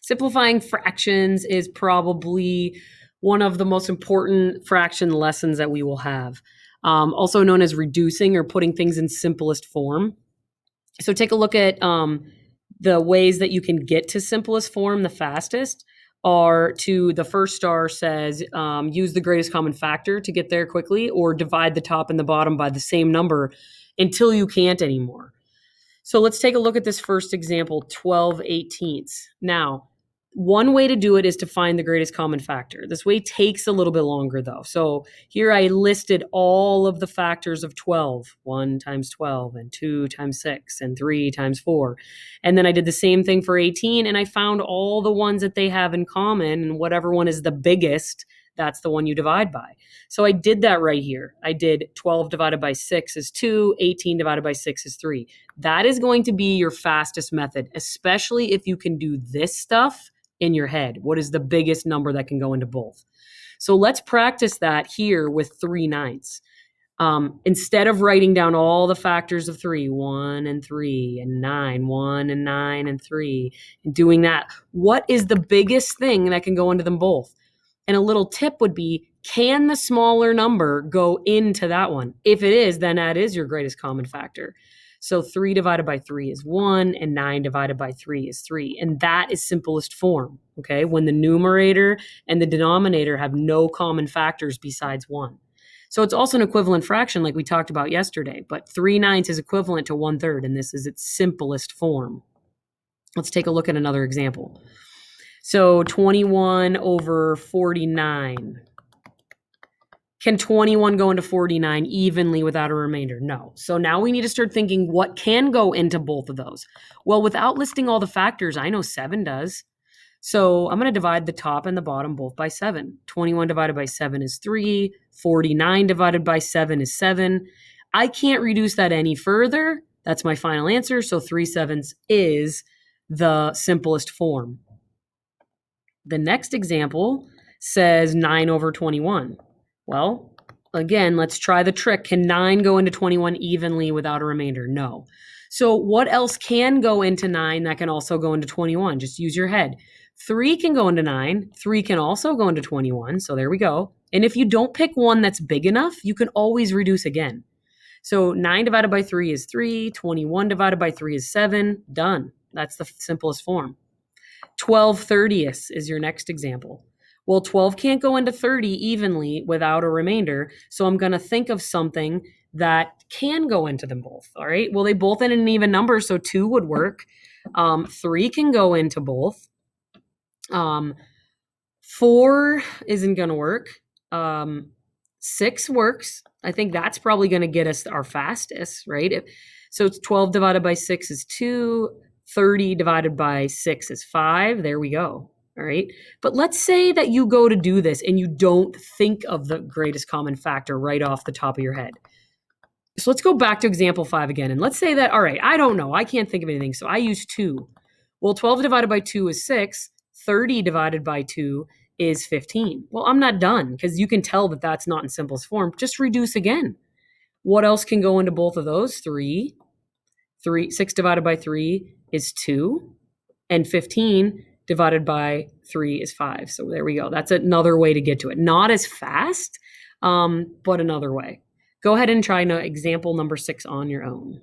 Simplifying fractions is probably one of the most important fraction lessons that we will have, also known as reducing or putting things in simplest form. So take a look at the ways that you can get to simplest form the fastest are to the first star says use the greatest common factor to get there quickly, or divide the top and the bottom by the same number until you can't anymore. So let's take a look at this first example, 12/18. Now, one way to do it is to find the greatest common factor. This way takes a little bit longer though. So here I listed all of the factors of 12, 1 times 12 and 2 times 6 and 3 times 4. And then I did the same thing for 18 and I found all the ones that they have in common, and whatever one is the biggest, that's the one you divide by. So I did that right here. I did 12 divided by 6 is 2, 18 divided by 6 is 3. That is going to be your fastest method, especially if you can do this stuff in your head. What is the biggest number that can go into both? So let's practice that here with 3/9. Instead of writing down all the factors of 3, 1 and 3 and 9, 1 and 9 and 3, and doing that, what is the biggest thing that can go into them both? And a little tip would be, can the smaller number go into that one? If it is, then that is your greatest common factor. So 3 divided by 3 is 1, and 9 divided by 3 is 3. And that is simplest form, okay? When the numerator and the denominator have no common factors besides 1. So it's also an equivalent fraction like we talked about yesterday, but 3/9 is equivalent to 1/3, and this is its simplest form. Let's take a look at another example. So 21/49. Can 21 go into 49 evenly without a remainder? No. So now we need to start thinking what can go into both of those. Well, without listing all the factors, I know 7 does. So I'm going to divide the top and the bottom both by 7. 21 divided by 7 is 3. 49 divided by 7 is 7. I can't reduce that any further. That's my final answer. So 3/7 is the simplest form. The next example says 9/21. Well, again, let's try the trick. Can 9 go into 21 evenly without a remainder? No. So what else can go into 9 that can also go into 21? Just use your head. 3 can go into 9. 3 can also go into 21. So there we go. And if you don't pick one that's big enough, you can always reduce again. So 9 divided by 3 is 3. 21 divided by 3 is 7. Done. That's the simplest form. 12/30 is your next example. Well, 12 can't go into 30 evenly without a remainder, so I'm going to think of something that can go into them both, all right? Well, they both end in an even number, so 2 would work. 3 can go into both. 4 isn't going to work. 6 works. I think that's probably going to get us our fastest, right? So 12 divided by 6 is 2. 30 divided by 6 is 5. There we go. All right. But let's say that you go to do this and you don't think of the greatest common factor right off the top of your head. So let's go back to example 5 again. And let's say that, all right, I don't know. I can't think of anything. So I use 2. Well, 12 divided by 2 is 6. 30 divided by 2 is 15. Well, I'm not done because you can tell that that's not in simplest form. Just reduce again. What else can go into both of those? 3. 6 divided by 3 is 2. And 15 divided by 3 is 5. So there we go. That's another way to get to it. Not as fast, but another way. Go ahead and try example number 6 on your own.